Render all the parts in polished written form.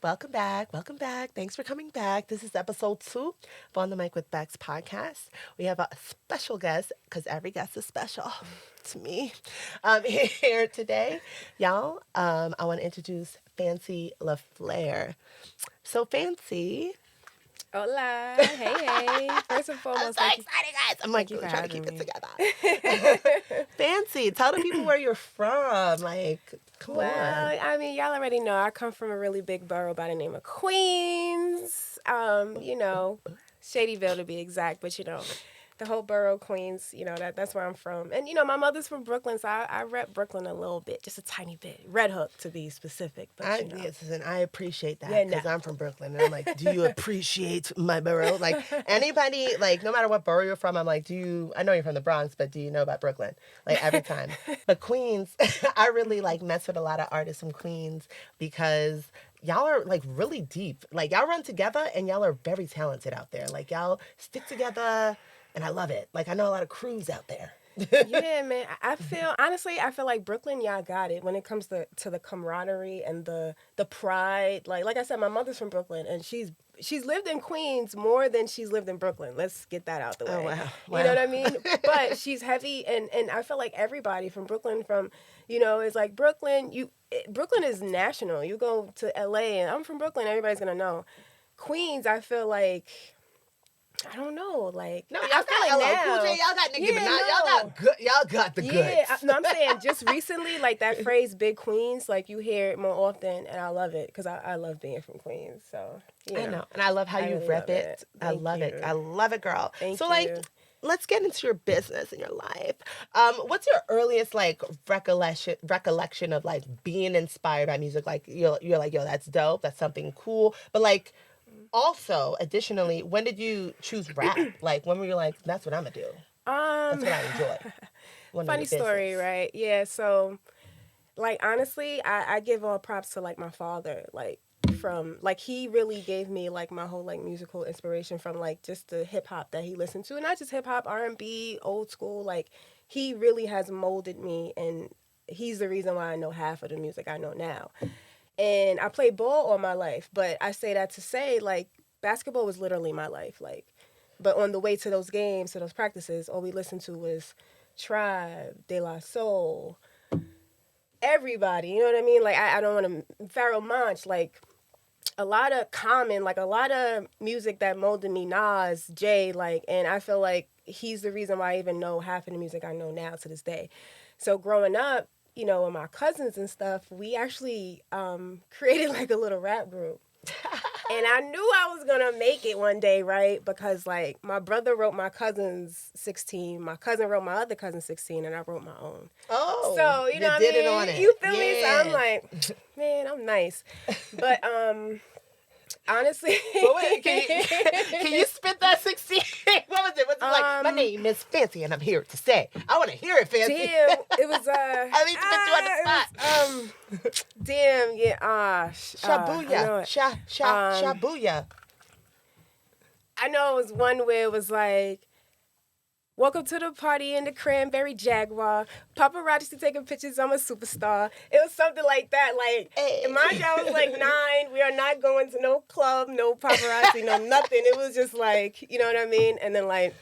Welcome back. Welcome back. Thanks for coming back. This is episode 2 of On the Mic with Bex podcast. We have a special guest because every guest is special to me here today. Y'all, I want to introduce Fancy Laflare. So, Fancy. Hola. Hey. First and I'm foremost, so excited, guys. I'm like you for trying to having keep me. it together. Fancy, tell the people where you're from. Like, come on. I mean, y'all already know I come from a really big borough by the name of Queens. Shadyville to be exact, but the whole borough, Queens, that's where I'm from. And, my mother's from Brooklyn, so I rep Brooklyn a little bit, just a tiny bit. Red Hook, to be specific. But, Yes, and I appreciate that Yeah, because no. I'm from Brooklyn. And I'm like, do you appreciate my borough? Like, anybody, like, no matter what borough you're from, I'm like, I know you're from the Bronx, but do you know about Brooklyn? Like, every time. But Queens, I really, like, mess with a lot of artists from Queens because y'all are, like, really deep. Like, y'all run together and y'all are very talented out there. Like, y'all stick together. And I love it. Like, I know a lot of crews out there. Yeah, man. I feel like Brooklyn, y'all got it when it comes to the camaraderie and the pride. Like I said, my mother's from Brooklyn, and she's lived in Queens more than she's lived in Brooklyn. Let's get that out the way. Oh, wow. You know what I mean? But she's heavy, and I feel like everybody from Brooklyn, it's like Brooklyn is national. You go to LA, and I'm from Brooklyn, everybody's gonna know. Queens, I feel like. I don't know, like No, y'all I feel got like LL Cool J, now, y'all got Nicki yeah, Minaj, no. y'all got good, y'all got the goods. Yeah, no, I'm saying just recently, like that phrase "big Queens," like you hear it more often, and I love it because I love being from Queens. So I know, and I love how I you really rep love it. it. I Thank love it. you. I love it, girl. Thank so, you. like, let's get into your business and your life. What's your earliest like recollection of like being inspired by music? Like, you're like, yo, that's dope. That's something cool. But like, also, additionally, when did you choose rap? Like, when were you like, that's what I'm gonna do? That's what I enjoy. Funny story, right? Yeah, so like honestly, I give all props to like my father, like from like he really gave me like my whole like musical inspiration from like just the hip hop that he listened to, and not just hip hop, R&B, old school. Like he really has molded me, and he's the reason why I know half of the music I know now. And I played ball all my life, but I say that to say like basketball was literally my life, like. But on the way to those games, to those practices, all we listened to was Tribe, De La Soul, everybody. You know what I mean? Like I don't want to Pharoah Monch, like a lot of Common, like a lot of music that molded me. Nas, Jay, like, and I feel like he's the reason why I even know half of the music I know now to this day. So growing up, with my cousins and stuff, we actually created like a little rap group. And I knew I was gonna make it one day, right? Because like my brother wrote my cousin's 16, my cousin wrote my other cousin's 16, and I wrote my own. Oh, So you know what I did mean? it on it. You feel me? So Yeah. I'm like, man, I'm nice. But honestly, But wait, can you spit that 16? What was it? Was it like, my name is Fancy and I'm here to say? I want to hear it, Fancy. damn, it was I need to put you on the spot. Damn, yeah, I know Shabuya. it. Shabuya. I know it was one where it was like, welcome to the party in the Cranberry Jaguar. Paparazzi taking pictures. I'm a superstar. It was something like that. Like, Hey. mind you, I was like 9. We are not going to no club, no paparazzi, no nothing. It was just like, you know what I mean? And then like,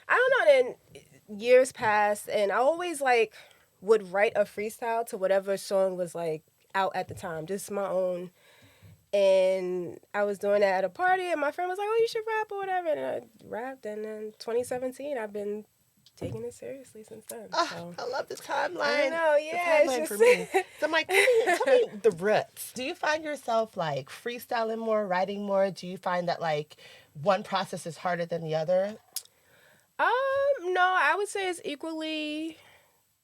I don't know. Then years passed, and I always like would write a freestyle to whatever song was like out at the time, just my own. And I was doing that at a party, and my friend was like, "Oh, you should rap or whatever." And I rapped, and then 2017, I've been taking it seriously since then. So. I love the timeline. I know, yeah. The timeline for me. So I'm like, tell me the roots. Do you find yourself like freestyling more, writing more? Do you find that like one process is harder than the other? No, I would say it's equally.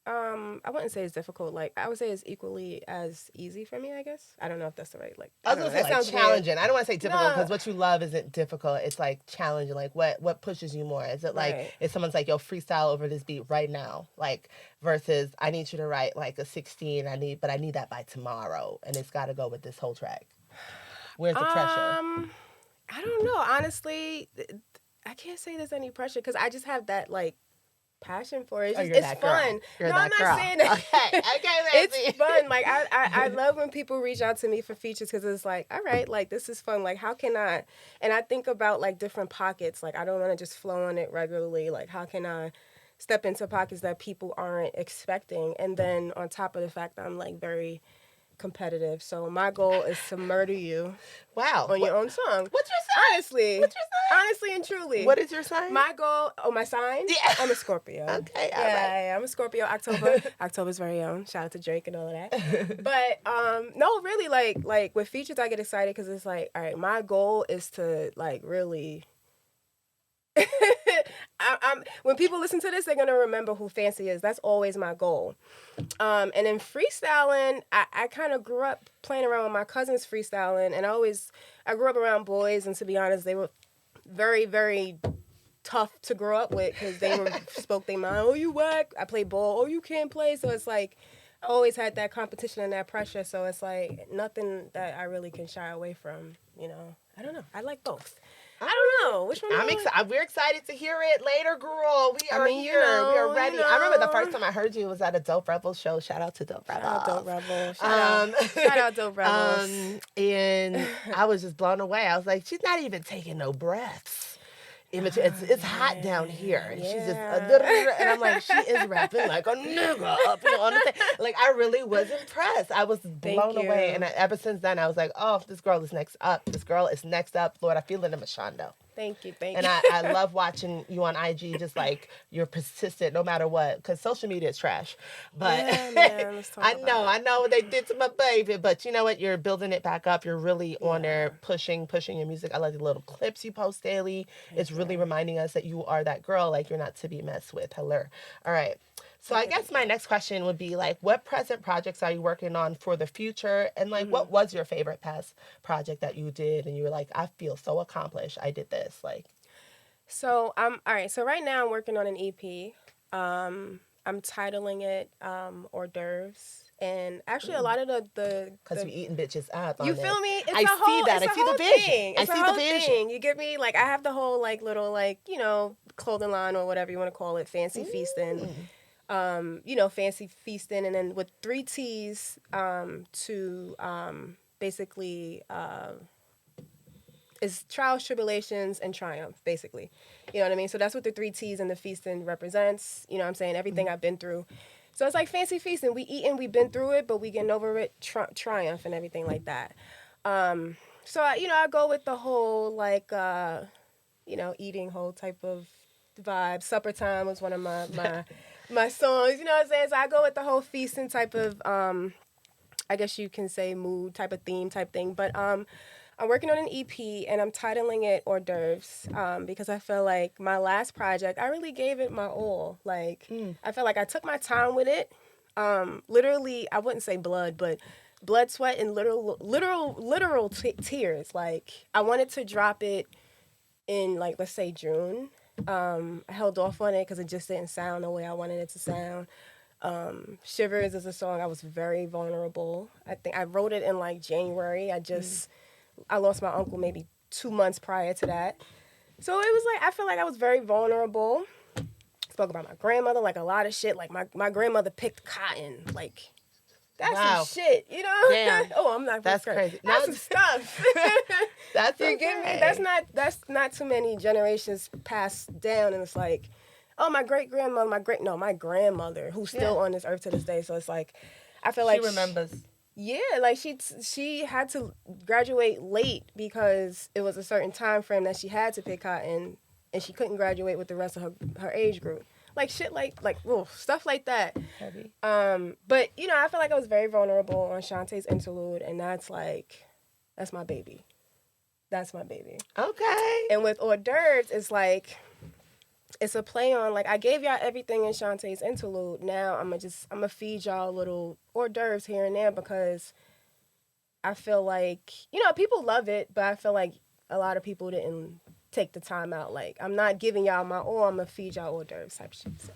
I wouldn't say it's difficult. Like I would say it's equally as easy for me. I guess I don't know if that's the right. Like I was gonna say like challenging. I don't want to say difficult because what you love isn't difficult. It's like challenging. Like what pushes you more? Is it like if someone's like, yo, freestyle over this beat right now, like versus I need you to write like a 16. I need that by tomorrow, and it's got to go with this whole track. Where's the pressure? I don't know. Honestly, I can't say there's any pressure because I just have that like passion for it. Oh, It's that fun. girl. You're no, that I'm not girl. saying that. Okay, Nancy. It's fun. Like I love when people reach out to me for features because it's like, all right, like this is fun. Like how can I? And I think about like different pockets. Like I don't want to just flow on it regularly. Like how can I step into pockets that people aren't expecting? And then on top of the fact that I'm like very competitive. So my goal is to murder you. Wow. On your own song. What's your sign? Honestly. What's your sign? Honestly and truly. What is your sign? My goal, my sign? Yeah. I'm a Scorpio. Okay, all yeah, right. yeah, I'm a Scorpio. October's very own. Shout out to Drake and all of that. But no, really, like with features, I get excited because it's like, all right, my goal is to like really. When people listen to this, they're gonna remember who Fancy is. That's always my goal. And in freestyling, I kind of grew up playing around with my cousins freestyling, and I grew up around boys, and to be honest, they were very, very tough to grow up with because they spoke their mind. Oh, you whack. I play ball. Oh, you can't play. So it's like I always had that competition and that pressure. So it's like nothing that I really can shy away from. You know, I don't know. I like both. I don't know. Which one? I'm excited. We're excited to hear it later, girl. We are here. You know, we are ready. You know. I remember the first time I heard you was at a Dope Rebel show. Shout out to Dope Rebel. Shout out Dope Rebel. Shout out Dope Rebels. And I was just blown away. I was like, she's not even taking no breaths. It's hot down here, and she's just and I'm like, she is rapping like a nigga up here on the thing. Like I really was impressed. I was blown away, and ever since then, I was like, oh, this girl is next up. This girl is next up. Lord, I feel it in my shondo. Thank you. And I love watching you on IG, just like you're persistent no matter what, because social media is trash. But man, let's talk I know what they did to my baby, but you know what? You're building it back up. You're really on there pushing your music. I like the little clips you post daily. It's really reminding us that you are that girl, like you're not to be messed with. Hello. All right. So I guess my next question would be like, what present projects are you working on for the future? And like, what was your favorite past project that you did? And you were like, I feel so accomplished. I did this. Like, so all right. So right now I'm working on an EP. I'm titling it hors d'oeuvres. And actually, a lot of the because we eating bitches up. You feel me? It's I see that. I see the vision. I see the vision. You get me? Like I have the whole like little like clothing line or whatever you want to call it, fancy feasting. Fancy feasting, and then with 3 T's to basically is trials, tribulations, and triumph, basically. You know what I mean? So that's what the 3 T's and the feasting represents. You know what I'm saying? Everything I've been through. So it's like fancy feasting. We eating, we've been through it, but we getting over it, triumph and everything like that. So I go with the whole like eating whole type of vibe. Supper time was one of my songs, you know what I'm saying? So I go with the whole feasting type of, I guess you can say mood type of theme type thing. But I'm working on an EP and I'm titling it hors d'oeuvres because I feel like my last project, I really gave it my all. Like, I felt like I took my time with it. Literally, I wouldn't say blood, but blood, sweat, and literal tears. Like, I wanted to drop it in, like, let's say June. I held off on it because it just didn't sound the way I wanted it to sound. Shivers is a song I was very vulnerable. I think I wrote it in like January. I lost my uncle maybe 2 months prior to that. So it was like, I feel like I was very vulnerable. Spoke about my grandmother, like a lot of shit. Like my grandmother picked cotton. Like, that's some shit, you know? Damn. Oh, I'm not. That's crazy. That's some stuff. That's you get me? That's not too many generations passed down, and it's like, oh, my grandmother, who's still on this earth to this day. So it's like, I feel like she remembers. Yeah, like she had to graduate late because it was a certain time frame that she had to pick cotton, and she couldn't graduate with the rest of her age group. Like shit, like stuff like that. Heavy. But I feel like I was very vulnerable on Shantae's interlude, and that's my baby. That's my baby. Okay. And with hors d'oeuvres, it's like it's a play on like I gave y'all everything in Shantae's interlude. Now I'm gonna feed y'all little hors d'oeuvres here and there because I feel like people love it, but I feel like a lot of people didn't take the time out. Like, I'm not giving y'all my all. I'm gonna feed y'all hors d'oeuvres type shit. So,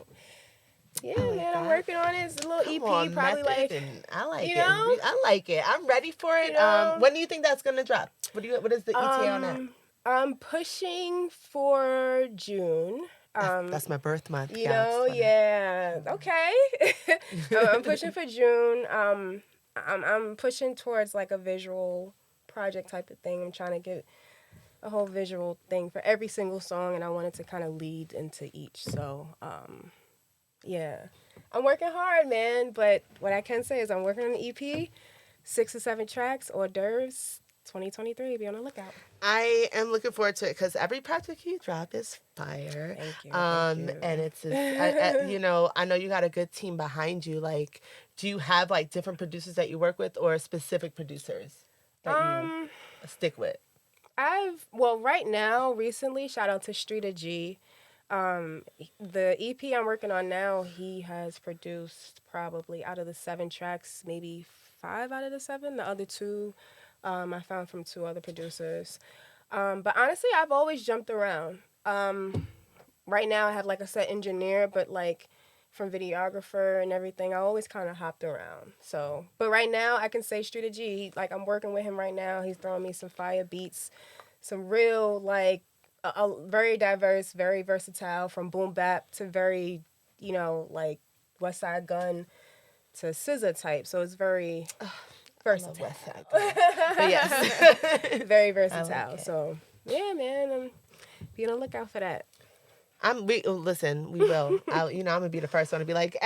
yeah, man, I'm working on it. It's a little EP, probably like. I like it. I like it. I'm ready for it. When do you think that's gonna drop? What is the ETA on that? I'm pushing for June. That's my birth month. You know, yeah. Okay. I'm pushing for June. I'm pushing towards like a visual project type of thing. I'm trying to get a whole visual thing for every single song, and I wanted to kind of lead into each. So, yeah, I'm working hard, man. But what I can say is I'm working on an EP, 6 or 7 tracks, hors d'oeuvres, 2023. Be on the lookout. I am looking forward to it because every project you drop is fire. Thank you. And it's you know, I know you got a good team behind you. Like, do you have like different producers that you work with, or specific producers that you stick with? Right now, recently, shout out to Streeta G. The EP I'm working on now, he has produced probably out of the 7 tracks, maybe 5 out of the 7. The other 2, I found from 2 other producers. But honestly, I've always jumped around. Right now, I have like a set engineer, but like from videographer and everything, I always kind of hopped around. So, but right now, I can say Streeta G. Like, I'm working with him right now. He's throwing me some fire beats, some real like a very diverse, very versatile, from boom bap to very, you know, like West Side Gun to SZA type. So it's very versatile. West Side Gun. But yes, very versatile. Like so yeah, man, be on the lookout for that. Listen, we will. I'm gonna be the first one to be like,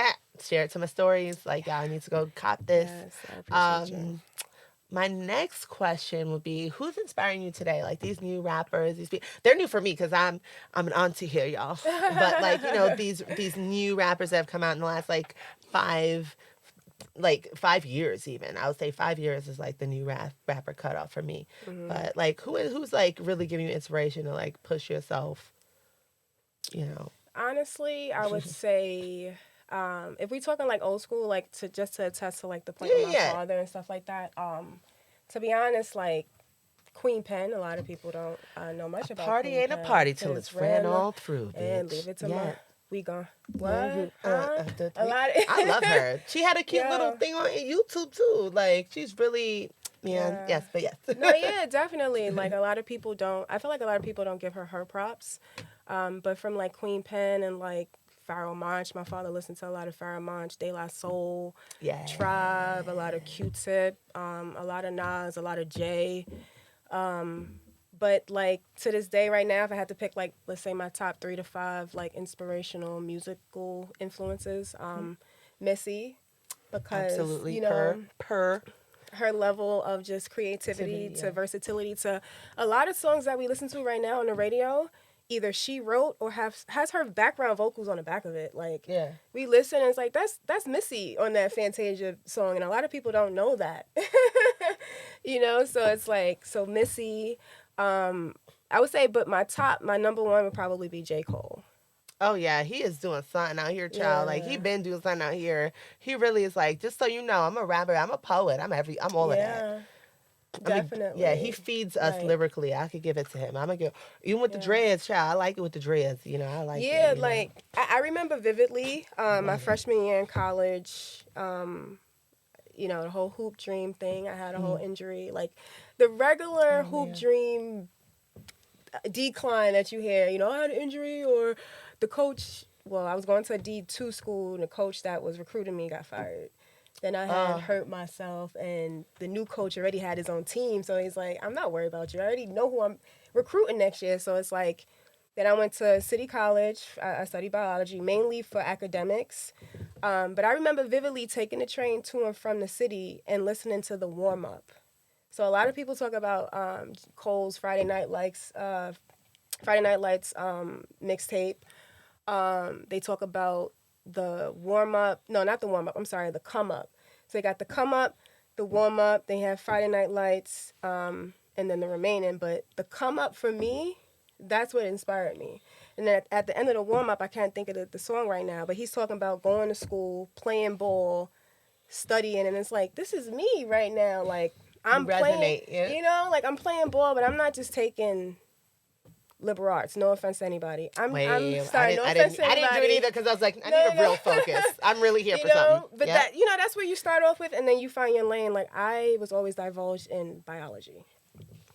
share it to my stories. Like, y'all need to go cop this. Yes, I appreciate you. My next question would be, who's inspiring you today? Like, these new rappers, they're new for me because I'm an auntie here, y'all. But like, you know, these new rappers that have come out in the last like 5 years even. I would say 5 years is like the new rapper cutoff for me. Mm-hmm. But like, who's like really giving you inspiration to like push yourself? You know, honestly, I would say, if we talking like old school, like to attest to like the point of my father and stuff like that. To be honest, like Queen Pen, a lot of people don't know much about. Party Queen ain't Pen, a party till it's ran all through, bitch. And leave it to my. We gone. What? A lot. I love her. She had a cute little thing on YouTube too. Like, she's really. Yeah. Yes, but yes. No, yeah, definitely. Like, a lot of people don't. I feel like a lot of people don't give her props. But from like Queen Pen and like Pharoah Monch, my father listened to a lot of Pharoah Monch, De La Soul, Tribe, a lot of Q-Tip, a lot of Nas, a lot of Jay. But like to this day, right now, if I had to pick like, let's say my top 3 to 5 like inspirational musical influences, Missy, because absolutely, you know, per her level of just creativity to versatility to a lot of songs that we listen to right now on the radio. Either she wrote or has her background vocals on the back of it. Like, we listen and it's like, that's Missy on that Fantasia song. And a lot of people don't know that. You know? So it's like, so Missy, I would say, but my number 1 would probably be J. Cole. Oh, yeah. He is doing something out here, child. Like, he been doing something out here. He really is like, just so you know, I'm a rapper. I'm a poet. I'm all of that. Definitely. He feeds us lyrically. I could give it to him. I'm gonna give, even with the dreads, child. I like it with the dreads. You know, I like. Yeah, like I remember vividly my freshman year in college. You know, the whole hoop dream thing. I had a whole injury. Like the regular hoop dream decline that you hear. You know, I had an injury, or the coach. Well, I was going to a D2 school, and the coach that was recruiting me got fired. Then I had hurt myself, and the new coach already had his own team. So he's like, I'm not worried about you. I already know who I'm recruiting next year. So it's like, then I went to City College. I studied biology, mainly for academics. But I remember vividly taking the train to and from the city and listening to the warm-up. So a lot of people talk about Cole's Friday Night Lights mixtape. They talk about the warm-up. No, not the warm-up. I'm sorry, the come-up. So they got the come-up, the warm-up. They have Friday Night Lights, and then the remaining. But the come-up, for me, that's what inspired me. And then at the end of the warm-up, I can't think of the song right now, but he's talking about going to school, playing ball, studying, and it's like, this is me right now. Like, I'm playing, you know, like I'm playing ball, but I'm not just taking liberal arts. No offense to anybody. I'm sorry. I didn't do it either because I was like, I need a real focus. I'm really here for something. But that, you know, that's where you start off with, and then you find your lane. Like, I was always divulged in biology,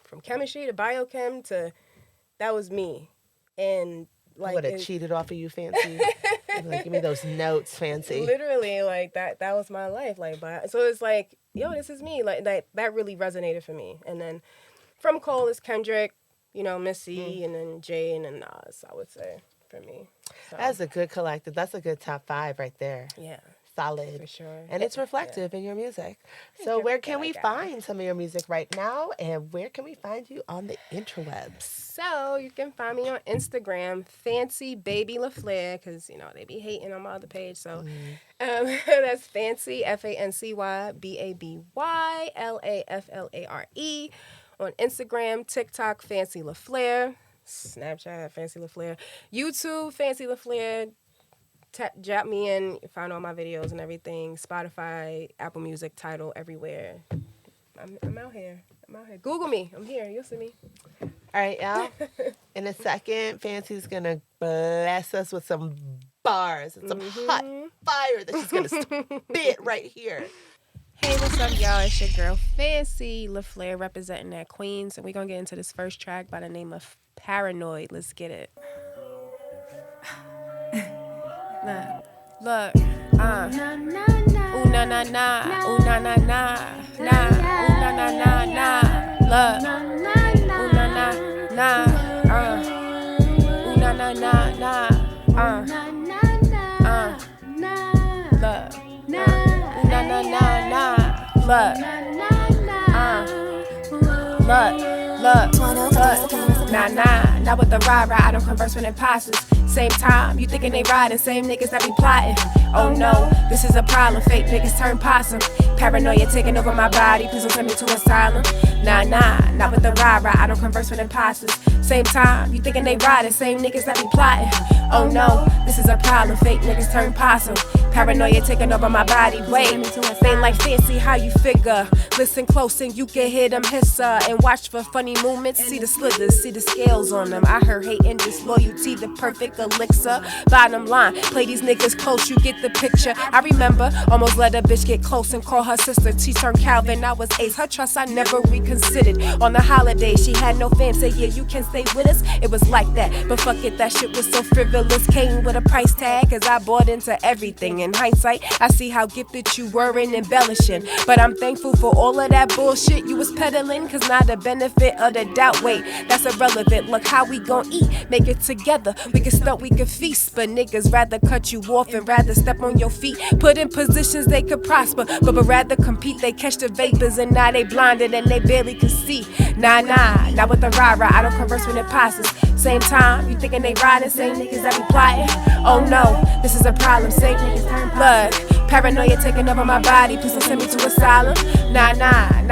from chemistry to biochem to, that was me. And I would have cheated off of you, Fancy. Like, give me those notes, Fancy. Literally, like that was my life. Like, so it's like, yo, this is me. Like that really resonated for me. And then from Cole is Kendrick, you know, Missy, and then Jay, and then Nas, I would say, for me. So. That's a good collective. That's a good top 5 right there. Yeah. Solid. For sure. And it's reflective in your music. So where can we find some of your music right now? And where can we find you on the interwebs? So you can find me on Instagram, fancybabylaflare, because, you know, they be hating on my other page. So that's fancy, FANCYBABYLAFLARE. On Instagram, TikTok, Fancy Laflare. Snapchat, Fancy Laflare. YouTube, Fancy Laflare. Jot me in, find all my videos and everything. Spotify, Apple Music, Tidal, everywhere. I'm out here. Google me. I'm here. You'll see me. All right, y'all. In a second, Fancy's going to bless us with some bars and some hot fire that she's going to spit right here. Hey, what's up, y'all? It's your girl, Fancy Laflare, representing that Queens. And we're going to get into this first track by the name of Paranoid. Let's get it. Look, ooh na na na, ooh na na na, ooh na na na na, look, ooh na na na, ooh na na na na, look, ooh na na na na, look, nah, with the ride, I don't converse with imposters. Same time, you thinking they riding, same niggas that be plotting. Oh no, this is a problem, fake niggas turn possum. Paranoia taking over my body, please don't send me to asylum. Nah, with the ride, I don't converse with imposters. Same time, you thinking they riding, same niggas that be plotting. Oh no, this is a problem, fake niggas turn possum. Paranoia taking over my body, wait, ain't like fancy how you figure. Listen close and you can hear them hiss and watch for funny movements, see the slithers, see the scales on them. I heard hate and disloyalty, the perfect elixir. Bottom line, play these niggas close, you get the picture. I remember, almost let a bitch get close and call her sister. She turned Calvin, I was ace, her trust I never reconsidered. On the holiday, she had no fam, say yeah, you can stay with us. It was like that, but fuck it, that shit was so frivolous. Came with a price tag, cause I bought into everything. In hindsight, I see how gifted you were in embellishing. But I'm thankful for all of that bullshit you was peddling, cause now the benefit of the doubt, wait, that's irrelevant. Look how we gon' eat, make it together. We can stunt, we can feast, but niggas rather cut you off and rather step on your feet. Put in positions they could prosper, but rather compete. They catch the vapors and now they blinded and they barely can see. Nah, with the rah, I don't converse with imposters. Same time, you thinking they riding, same niggas that be plotting. Oh no, this is a problem, same niggas turn blood. Paranoia taking over my body, please don't send me to asylum. Nah,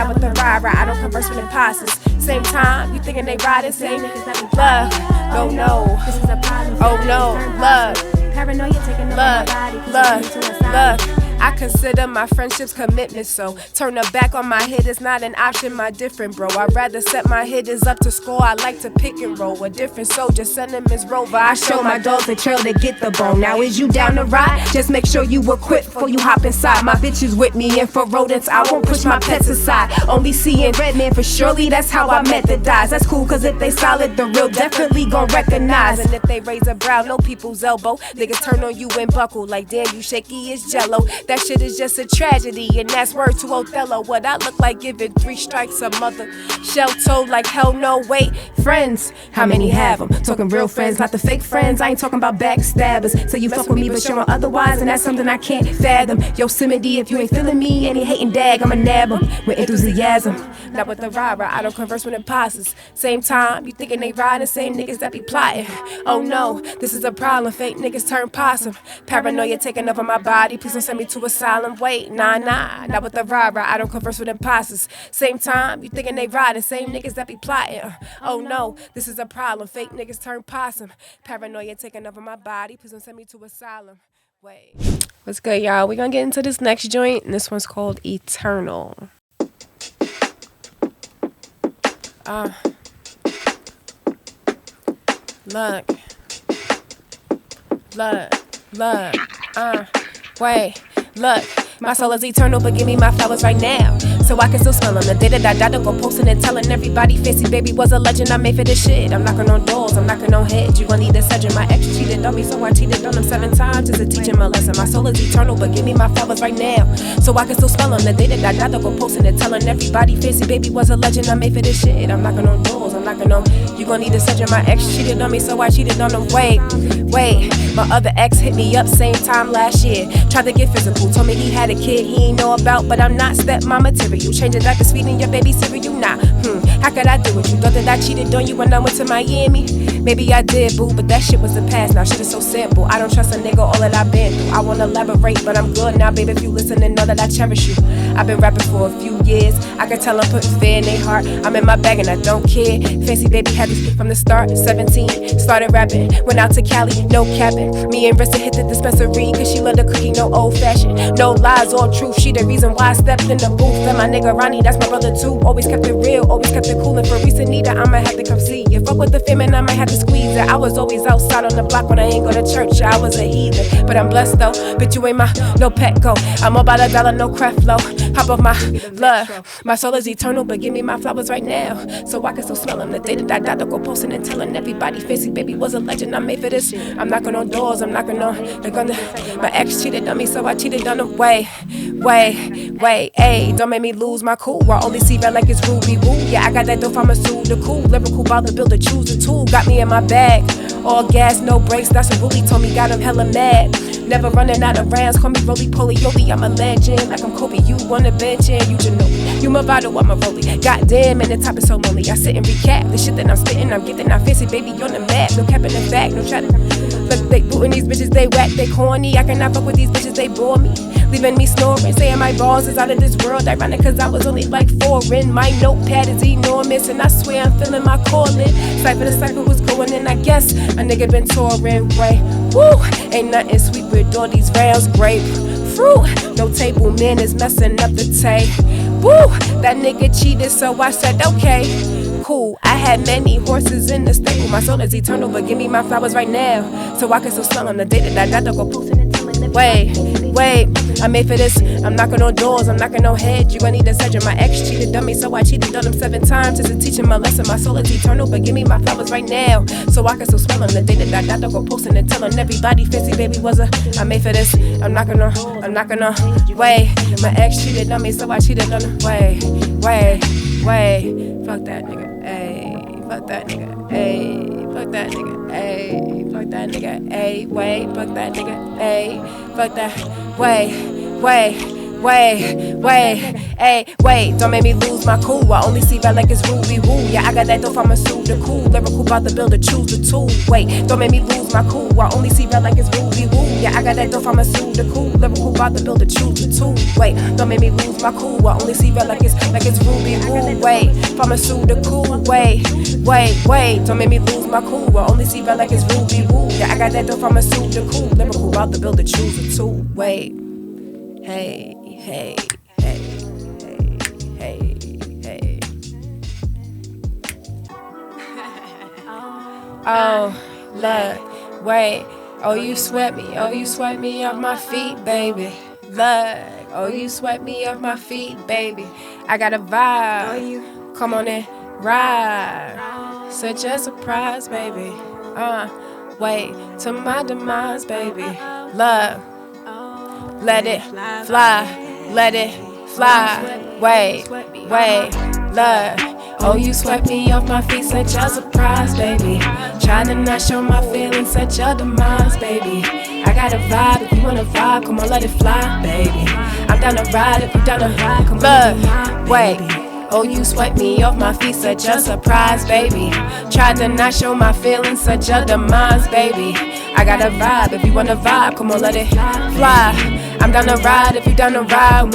with the rah, I don't converse with imposters. Same time, you thinking they riding, same niggas that be blood. Oh no, this is a problem. Oh no, love. Paranoia taking over my body, please don't send me to asylum. I consider my friendships commitment, so turn a back on my hit is not an option, my different bro. I'd rather set my hitters up to score. I like to pick and roll. A different soldier, sentiments rover. I show my dogs the trail to get the bone. Now is you down to ride? Just make sure you equipped before you hop inside. My bitches with me, and for rodents, I won't push my pets aside. Only seeing red man for surely, that's how I met the dies. That's cool, cause if they solid, the real definitely gon' recognize. And if they raise a brow, no people's elbow. Niggas turn on you and buckle like damn, you shaky as jello. That shit is just a tragedy, and that's word to Othello. What I look like giving 3 strikes a mother. Shell told like hell no, wait. Friends, how many have them? Talking real friends, not the fake friends. I ain't talking about backstabbers. So you fuck with me but showing otherwise, and that's something I can't fathom. Yosemite, if you ain't feeling me, any hating dag, I'ma nab them with enthusiasm. Not with the rah, I don't converse with imposters. Same time, you thinking they riding, same niggas that be plotting. Oh no, this is a problem, fake niggas turn possum. Paranoia taking over my body, please don't send me to asylum. Wait, nah, not with the rah, I don't converse with imposters. Same time, you thinking they riding, same niggas that be plotting. Oh no, this is a problem, fake niggas turn possum. Paranoia taking over my body, please don't send me to asylum. Wait. What's good, y'all? We're gonna get into this next joint, and this one's called Eternal. Wait, look, my soul is eternal, but give me my flowers right now. so I can still smell them. The day that I died, I'll go posting and telling everybody fancy baby was a legend. I made for this shit. I'm knocking on doors, I'm knocking on heads. You gon' need a surgeon. My ex cheated on me, so I cheated on him 7 times. Just to teach him a lesson. My soul is eternal, but give me my flowers right now, so I can still smell them. The day that I died, I'll go posting and telling everybody fancy baby was a legend. I made for this shit. I'm knocking on doors, I'm knocking on. You gon' need a surgeon. My ex cheated on me, so I cheated on him. Wait, my other ex hit me up same time last year. Tried to get physical, told me he had a kid he ain't know about, but I'm not stepmom material. Changing diapers, feeding your baby cereal. Nah, how could I do it? You thought that I cheated on you when I went to Miami? Maybe I did, boo, but that shit was the past. Now shit is so simple. I don't trust a nigga, all that I've been through. I wanna elaborate, but I'm good now, baby. If you listen and know that I cherish you. I've been rapping for a few years. I can tell I'm putting fear in their heart. I'm in my bag and I don't care. Fancy baby had this from the start. 17, started rapping. Went out to Cali, no capping. Me and Rissa hit the dispensary, cause she love the cookie, no old fashioned. No lies, all truth. She the reason why I stepped in the booth. And my nigga Ronnie, that's my brother too. Always kept it real, always kept it cool. And for recent need I'ma have to come see you. Fuck with the fam and I might have to squeeze it. I was always outside on the block when I ain't go to church. I was a heathen, but I'm blessed though. Bitch, you ain't my no pet go. I'm about $1, no craft flow. Hop off my blood. My soul is eternal, but give me my flowers right now, so I can still smell them. The day that I died, I'll go posting and telling everybody fancy baby was a legend. I made for this. I'm knocking on doors, I'm knocking on. My ex cheated on me, so I cheated on him. Wait, ayy, don't make me lose my cool. I only see red like it's Ruby Woo. Yeah, I got that dope pharmaceutical, lyrical, about to build a choose a tool. Got me in my bag, all gas, no brakes. That's what Willie told me, got him hella mad. Never running out of rounds, call me roly poly yoli. I'm a legend, like I'm Kobe. You on the bench and you just know you my vital, I'm a rollie. Goddamn, and the top is so lonely. I sit and recap the shit that I'm spitting. I'm getting out fancy, baby, on the map. No capping the fact, no trying to. Look, they booting these bitches, they whack, they corny. I cannot fuck with these bitches, they bore me. Leaving me snoring, saying my balls is out of this world. Ironic, cause I was only like 4 in. My notepad is enormous, and I swear I'm feeling my calling. Cypher the cycle was going, and I guess a nigga been touring. Way, woo, ain't nothing sweet with all these rounds. Grape fruit, no table manners, messing up the tape. Woo, that nigga cheated, so I said okay. Cool, I had many horses in the stable. My soul is eternal, but give me my flowers right now, so I can still smell on the day that I died. I'll go posting and telling them. Wait, I made for this. I'm knocking on doors, I'm knocking on heads. You gon' need a surgeon. My ex cheated on me, so I cheated on him 7 times. Just to teach him a lesson. My soul is eternal, but give me my flowers right now, so I can still smell on the day that I died. I'll go posting and telling everybody fancy baby was a. I made for this. I'm knocking on. Wait, my ex cheated on me, so I cheated on him. Wait. Fuck that nigga, ayy. Fuck that nigga, ayy. Fuck that nigga, ayy. Fuck that nigga, ayy. Wait, fuck that nigga, ayy. Fuck that, wait, don't make me lose my cool. I only see red like it's Ruby Woo. Yeah, I got that dope pharmaceutical, lyrical, about to build a choose a tool. Wait, don't make me lose my cool. I only see red like it's Ruby Woo. Yeah, I got that dope pharmaceutical, lyrical, about to build a choose a tool. Wait, don't make me lose my cool. I only see red like it's Ruby Woo. Wait, pharmaceutical. Wait, don't make me lose my cool. I only see red like it's Ruby Woo. Yeah, I got that dope pharmaceutical, lyrical, about to build a choose a tool. Wait, hey. Oh, look, wait. Oh, you sweat me off my feet, baby. Look, oh, you sweat me off my feet, baby. I got a vibe. Come on and ride. Such a surprise, baby. Wait, to my demise, baby. Look, let it fly, let it fly. Wait, look. Oh, you swept me off my feet, such a surprise, baby. Trying to not show my feelings, such a demise, baby. I got a vibe, if you wanna vibe, come on, let it fly, baby. I'm down to ride, if you down to ride, come on, wait. Oh, you swept me off my feet, such a surprise, baby. Tried to not show my feelings, such a demise, baby. I got a vibe, if you wanna vibe, come on, let it fly. I'm down to ride, if you down to ride,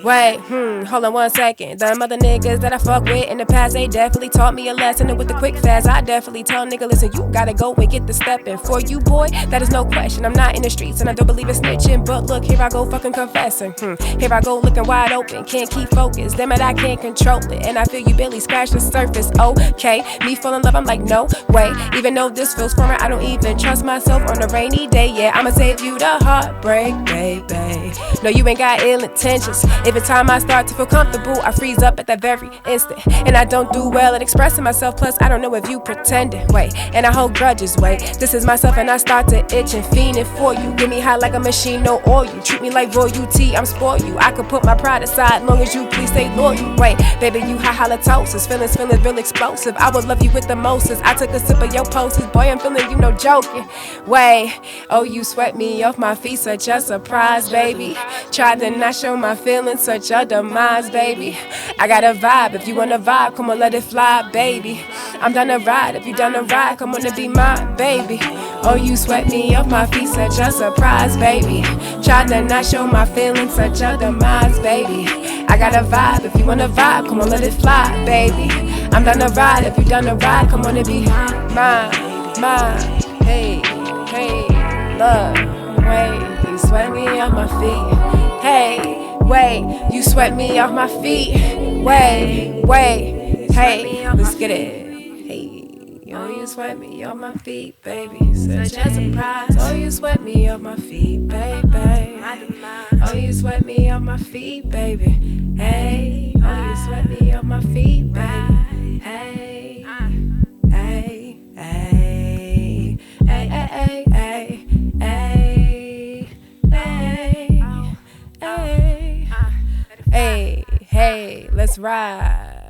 wait, hold on 1 second. Them other niggas that I fuck with in the past, they definitely taught me a lesson. And with the quick fast, I definitely tell nigga, listen, you gotta go and get the steppin'. For you, boy, that is no question. I'm not in the streets and I don't believe in snitching, but look, here I go fucking confessing. Here I go looking wide open, can't keep focused. Damn it, I can't control it, and I feel you barely scratch the surface. Okay, me fall in love, I'm like, no way. Even though this feels foreign, I don't even trust myself on a rainy day. Yeah, I'ma save you the heartbreak, baby. No, you ain't got ill intentions. If Every time I start to feel comfortable, I freeze up at that very instant. And I don't do well at expressing myself, plus I don't know if you pretending. Wait, and I hold grudges, wait. This is myself and I start to itch and fiending for you. Get me high like a machine, no oil. You treat me like royalty, I'm spoil you. I could put my pride aside, long as you please stay loyal. Wait, baby, you high halitosis, feelings real explosive. I would love you with the mostest. I took a sip of your posters, boy, I'm feeling you, no joking. Wait, oh, you sweat me off my feet, such a surprise, baby. Tried to not show my feelings, such a demise, baby. I got a vibe, if you wanna vibe, come on, let it fly, baby. I'm down to ride, if you down to ride, come on and be my baby. Oh, you sweat me off my feet, such a surprise, baby. Tried to not show my feelings, such a demise, baby. I got a vibe, if you wanna vibe, come on, let it fly, baby. I'm down to ride, if you down to ride, come on and be mine, hey, love, wait, you sweat me off my feet, hey, wait, you sweat me off my feet, wait, hey, let's get it, hey, oh, you sweat me off my feet, baby, such a surprise, oh, you sweat me off my feet, baby, oh, you sweat me off my feet, baby, hey, oh, you sweat me off my feet, baby, hey, hey, hey, hey, hey, hey, hey, hey, hey, hey, let's ride.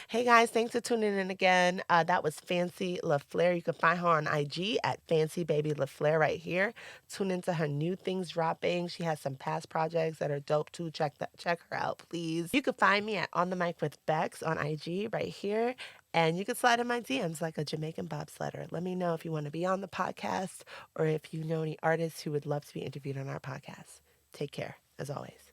Hey guys, thanks for tuning in again. That was Fancy Laflare. You can find her on IG at fancybabylaflare right here. Tune into her new things dropping. She has some past projects that are dope too. Check her out, please. You can find me at onthemicwithbex on IG right here. And you can slide in my DMs like a Jamaican bobsledder. Let me know if you want to be on the podcast or if you know any artists who would love to be interviewed on our podcast. Take care, as always.